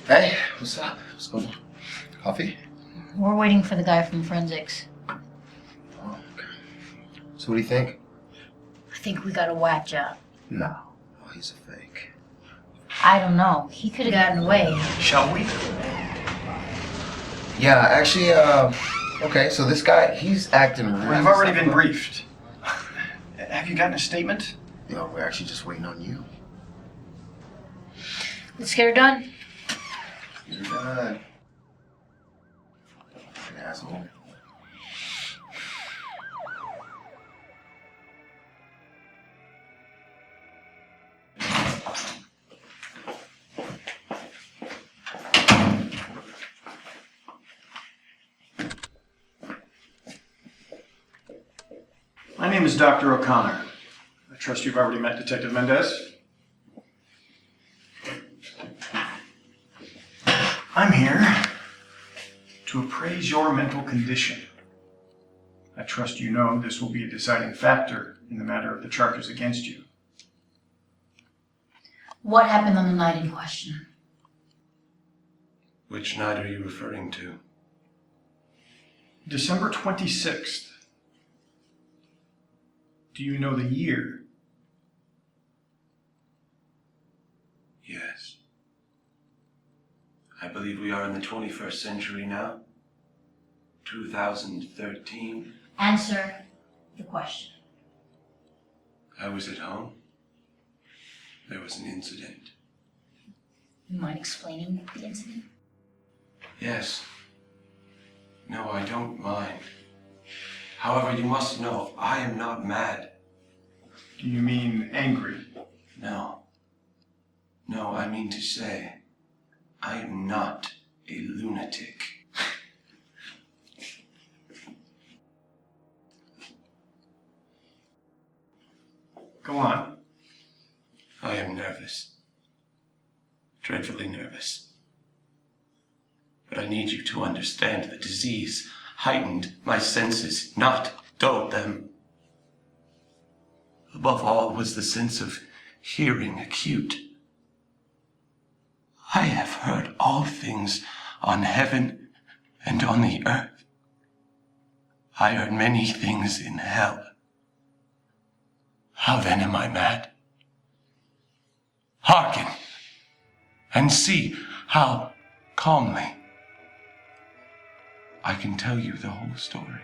Hey, what's up? What's going on? Coffee? We're waiting for the guy from forensics. Oh, okay. So what do you think? I think we got a whack job. No. Oh, he's a fake. I don't know. He could have gotten away. Shall we? Yeah, actually, okay, so this guy, he's acting really... I've already been briefed. Have you gotten a statement? No, we're actually just waiting on you. Let's get her done. You're done. Fucking asshole. My name is Dr. O'Connor. I trust you've already met Detective Mendez. I'm here to appraise your mental condition. I trust you know this will be a deciding factor in the matter of the charges against you. What happened on the night in question? Which night are you referring to? December 26th. Do you know the year? Yes. I believe we are in the 21st century now. 2013. Answer the question. I was at home. There was an incident. You mind explaining the incident? Yes. No, I don't mind. However, you must know, I am not mad. Do you mean angry? No. No, I mean to say, I am not a lunatic. Go on. I am nervous. Dreadfully nervous. But I need you to understand the disease heightened my senses, not dulled them. Above all was the sense of hearing acute. I have heard all things on heaven and on the earth. I heard many things in hell. How then am I mad? Hearken, and see how calmly I can tell you the whole story.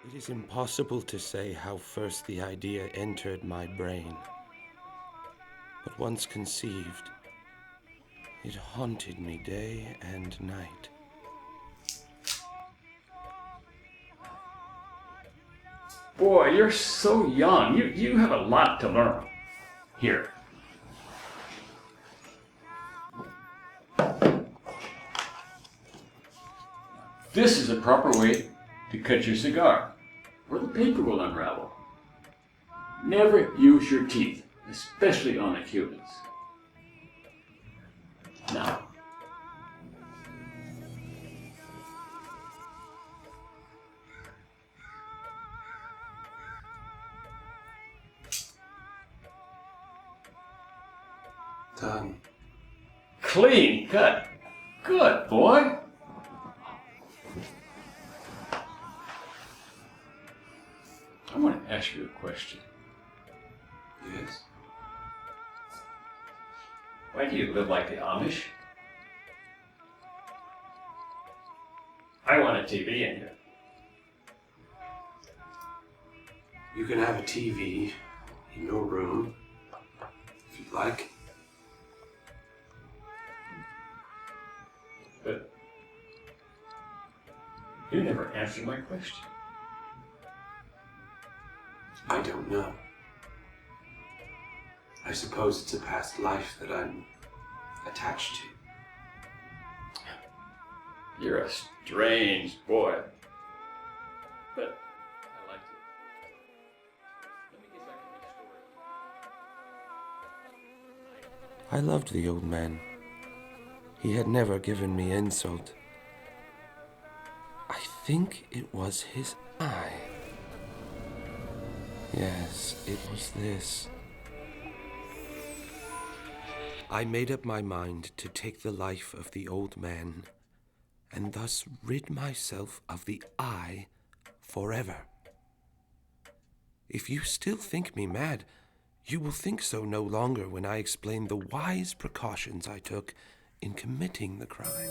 It is impossible to say how first the idea entered my brain. But once conceived, it haunted me day and night. Boy, you're so young. You have a lot to learn. Here. This is a proper way to cut your cigar, or the paper will unravel. Never use your teeth, especially on the Cubans. Now, Done. clean cut. Good, boy. I want to ask you a question. Yes. Why do you live like the Amish? I want a TV in here. You can have a TV in your room, if you'd like. But you never answered my question. I don't know. I suppose it's a past life that I'm attached to. You're a strange boy. But I liked it. Let me get back to my story. I loved the old man. He had never given me insult. I think it was his eye. Yes, it was this. I made up my mind to take the life of the old man, and thus rid myself of the I forever. If you still think me mad, you will think so no longer when I explain the wise precautions I took in committing the crime.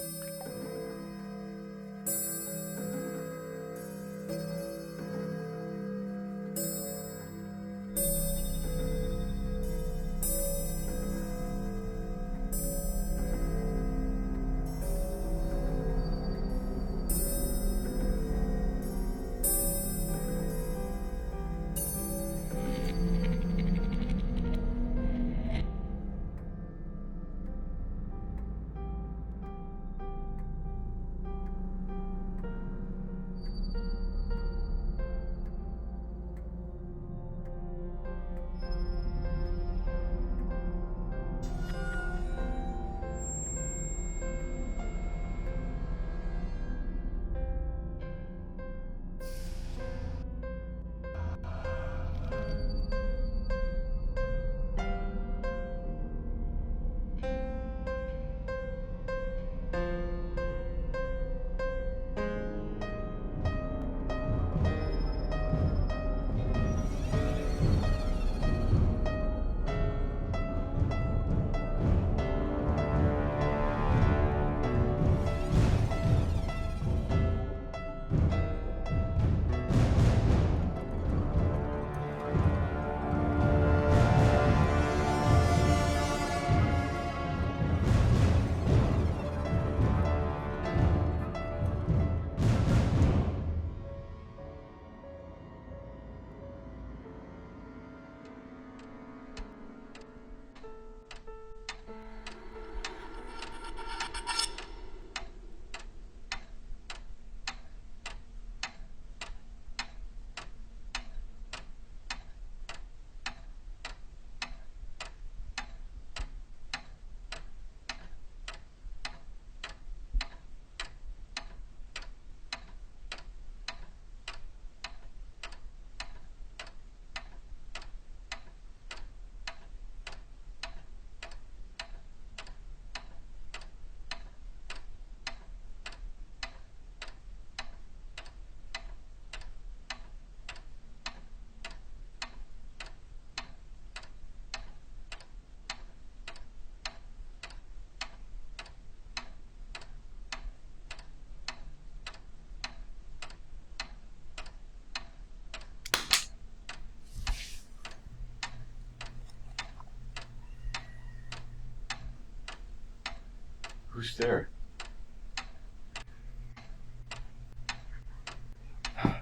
Who's there?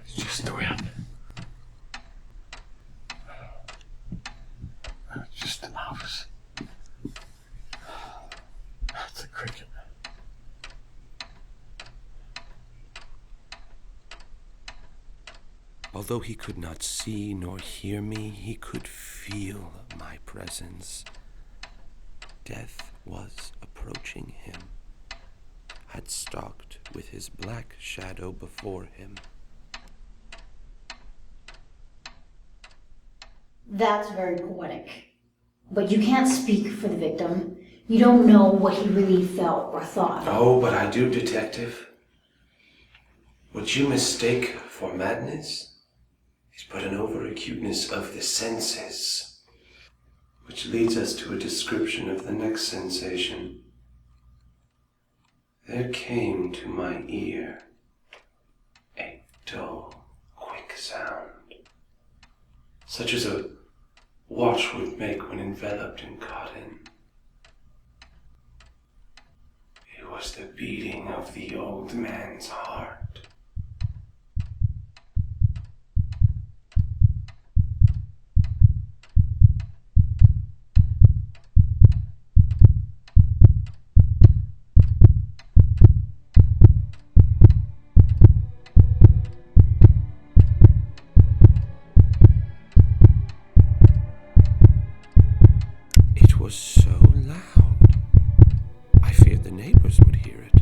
It's just the wind. It's just an office. It's a cricket. Although he could not see nor hear me, he could feel my presence. Death was approaching him, had stalked with his black shadow before him. That's very poetic. But you can't speak for the victim. You don't know what he really felt or thought. Oh, but I do, detective. What you mistake for madness is but an over-acuteness of the senses, which leads us to a description of the next sensation. There came to my ear a dull, quick sound, such as a watch would make when enveloped in cotton. It was the beating of the old man's heart. It was so loud, I feared the neighbors would hear it.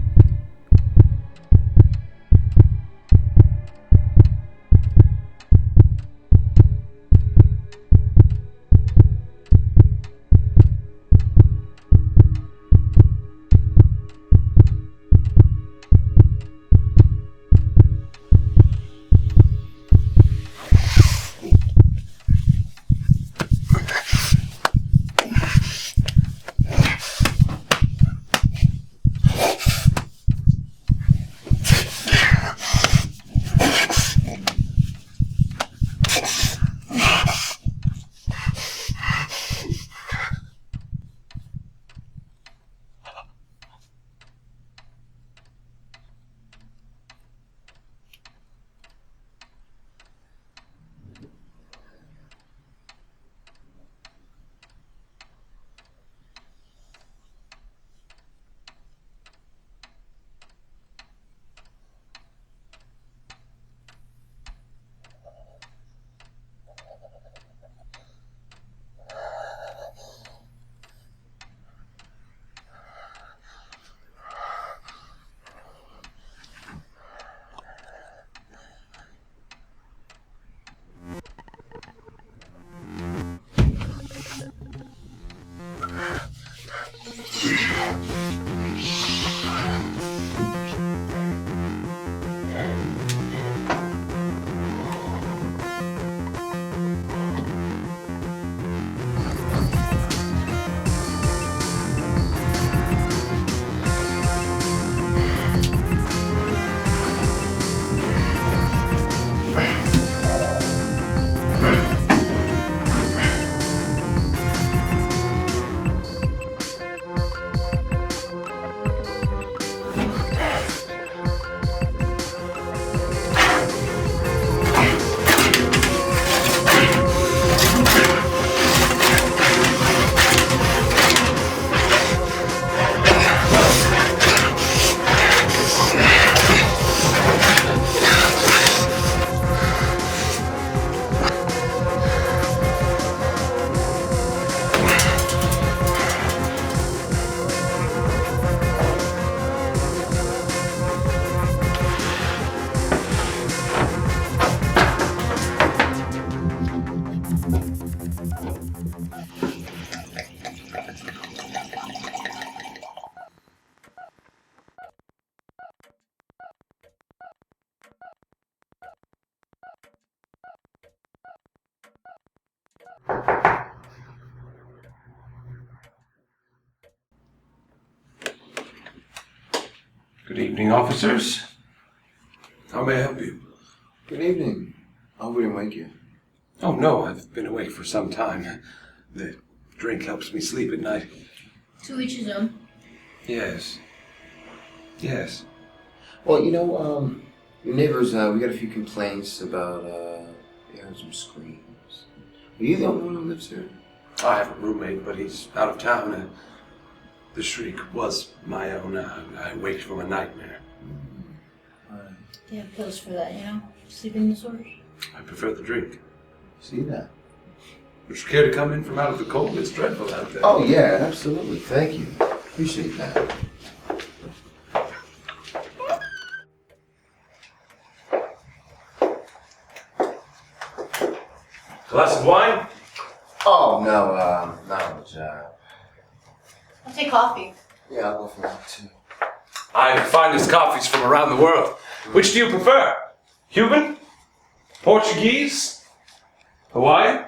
Good evening, officers. How may I help you? Good evening. I hope we didn't wake you. Oh, no, I've been awake for some time. The drink helps me sleep at night. To each his own. Yes. Yes. Well, your neighbors, we got a few complaints about, hearing some screams. Are you the only one who lives here? I have a roommate, but he's out of town. The shriek was my own. I waked from a nightmare. They have pills for that, sleeping disorders. I prefer the drink. See that? Would you care to come in from out of the cold? It's dreadful out there. Oh, yeah, absolutely. Thank you. Appreciate that. Glass of wine? Oh, no, not on the job. I'll take coffee. Yeah, I'll go for that, too. I have the finest coffees from around the world. Which do you prefer? Cuban? Portuguese? Hawaiian?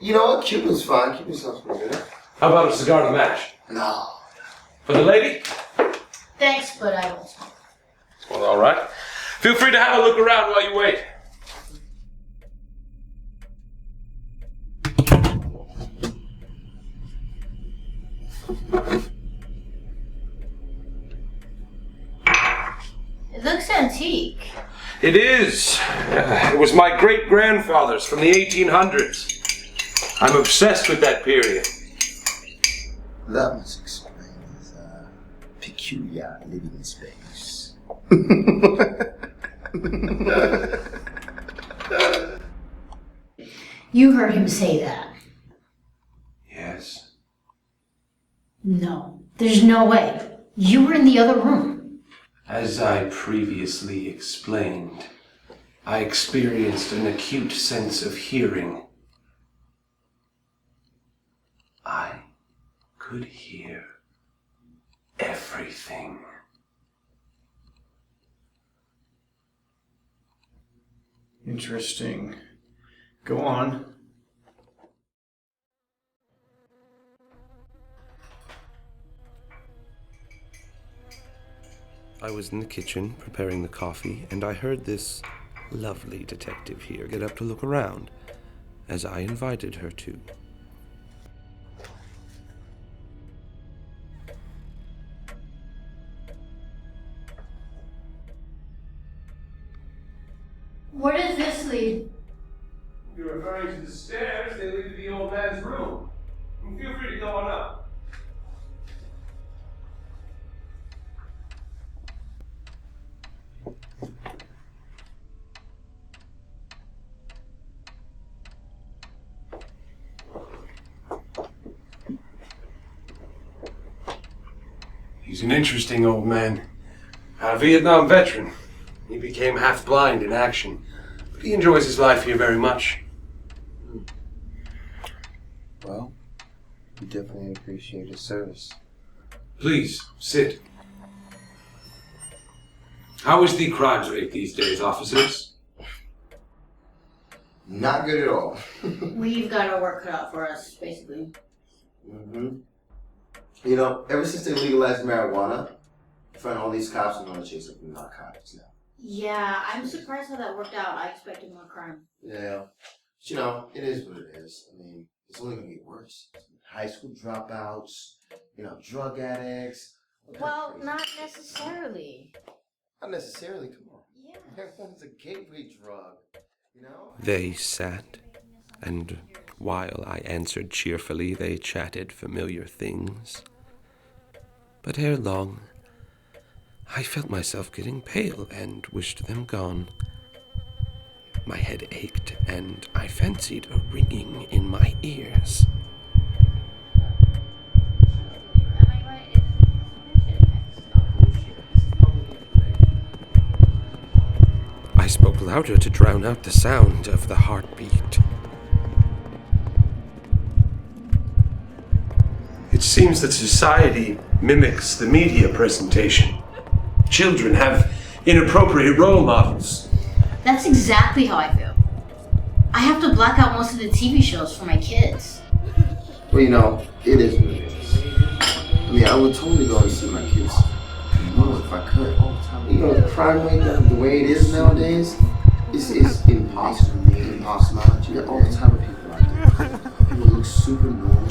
You know what? Cuban's fine. Cuban sounds pretty good. How about a cigar to match? No. For the lady? Thanks, but I won't smoke. Well, all right. Feel free to have a look around while you wait. It looks antique. It is. It was my great-grandfather's from the 1800s. I'm obsessed with that period. That must explain his, peculiar living space. You heard him say that. Yes. No, there's no way. You were in the other room. As I previously explained, I experienced an acute sense of hearing. I could hear everything. Interesting. Go on. I was in the kitchen preparing the coffee, and I heard this lovely detective here get up to look around, as I invited her to. Where does this lead? You're referring to the stairs. They lead to the old man's room. Feel free to go on up. He's an interesting old man. A Vietnam veteran. He became half blind in action, but he enjoys his life here very much. Well, we definitely appreciate his service. Please, sit. How is the crime rate these days, officers? Not good at all. We've got our work cut out for us, basically. Mm-hmm. Ever since they legalized marijuana, I find all these cops are going to chase up narcotics now. Yeah, I'm surprised how that worked out. I expected more crime. Yeah. But, it is what it is. I mean, it's only going to get worse. High school dropouts, drug addicts. Well, not necessarily. Not necessarily, come on. Yeah. Heroin's a gateway drug, They sat, and while I answered cheerfully, they chatted familiar things. But ere long, I felt myself getting pale and wished them gone. My head ached, and I fancied a ringing in my ears. I spoke louder to drown out the sound of the heartbeat. It seems that society mimics the media presentation. Children have inappropriate role models. That's exactly how I feel. I have to black out most of the TV shows for my kids. Well, it is what it is. I mean, I would totally go and see my kids more if I could. You know, the crime rate, the way it is nowadays, is impossible. Impossible. You got all the time of people out there. People look super normal.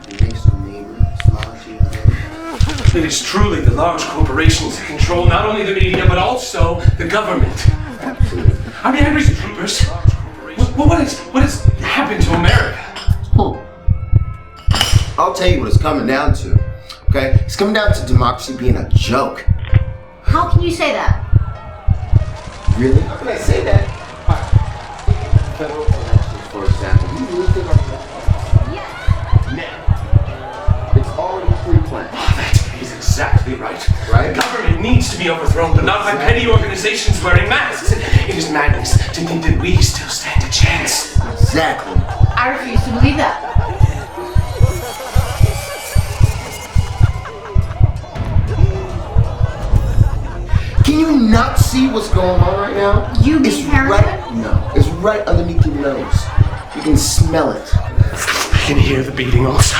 Your next door neighbor smile at you. It is truly the large corporations that control not only the media, but also the government. Absolutely. Are the Irish troopers? What has happened to America? I'll tell you what it's coming down to. Okay? It's coming down to democracy being a joke. How can you say that? Really? How can I say that? Federal elections, for example. You really think I'm Yes. now? It's already pre-planned. That is exactly right. Right? The government needs to be overthrown, but not by petty organizations wearing masks. It is madness to think that we still stand a chance. Exactly. I refuse to believe that. Can you not see what's going on right now? You being paranoid? No, it's right underneath your nose. You can smell it. I can hear the beating also.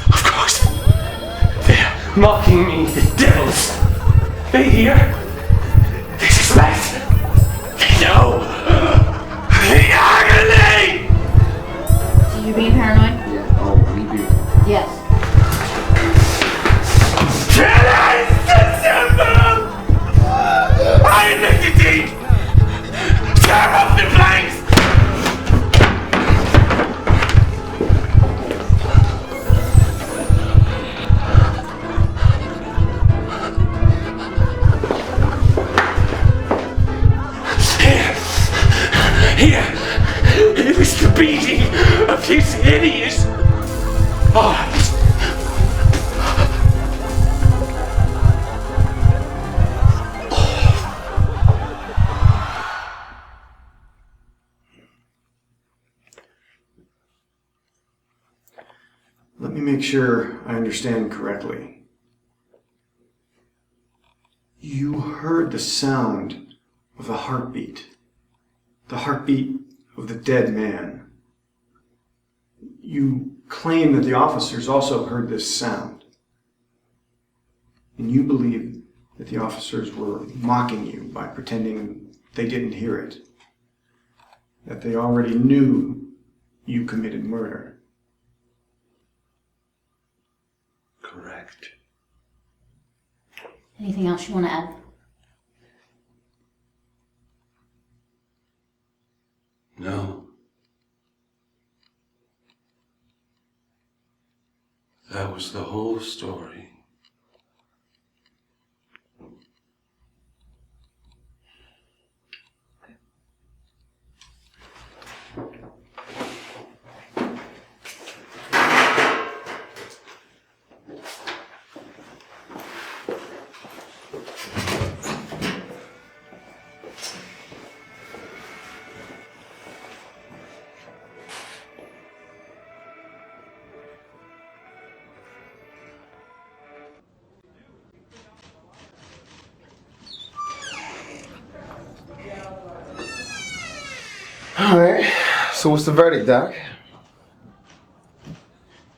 Of course. They're mocking me, the devils. They hear. They suspect. They know. The agony! So you being paranoid? Yeah. Oh, me too. Yes. Can I sense them? I make the deep! Tear up the planks! Here! It is the beating of his hideous heart! Let me make sure I understand correctly. You heard the sound of a heartbeat. The heartbeat of the dead man. You claim that the officers also heard this sound. And you believe that the officers were mocking you by pretending they didn't hear it. That they already knew you committed murder. Correct. Anything else you want to add? No. That was the whole story. Alright. So what's the verdict, Doc?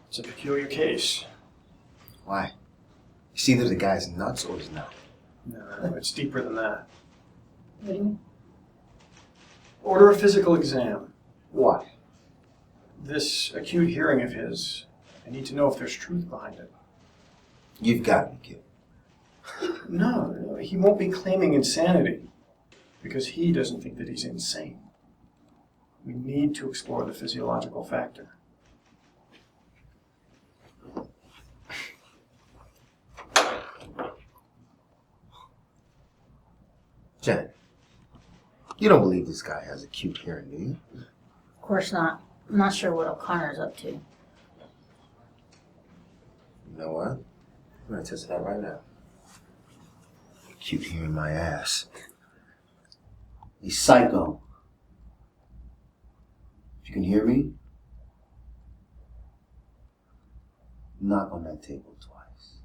It's a peculiar case. Why? It's either the guy's nuts or he's not. No, it's deeper than that. What do you mean? Order a physical exam. Why? This acute hearing of his, I need to know if there's truth behind it. You've got me, kid. No, he won't be claiming insanity because he doesn't think that he's insane. We need to explore the physiological factor. Jen, you don't believe this guy has acute hearing, do you? Of course not. I'm not sure what O'Connor's up to. You know what? I'm gonna test it out right now. Acute hearing my ass. He's psycho. If you can hear me, knock on that table twice.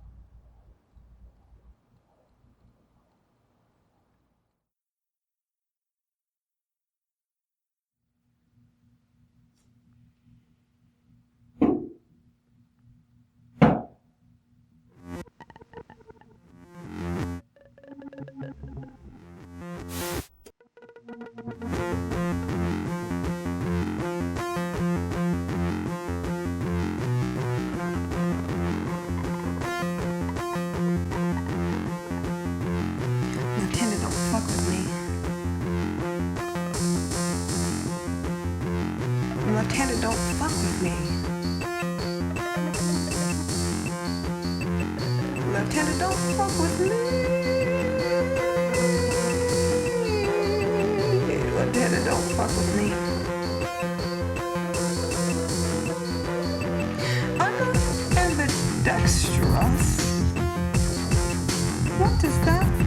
Lieutenant, don't fuck with me. Lieutenant, don't fuck with me. I'm not ambidextrous. What does that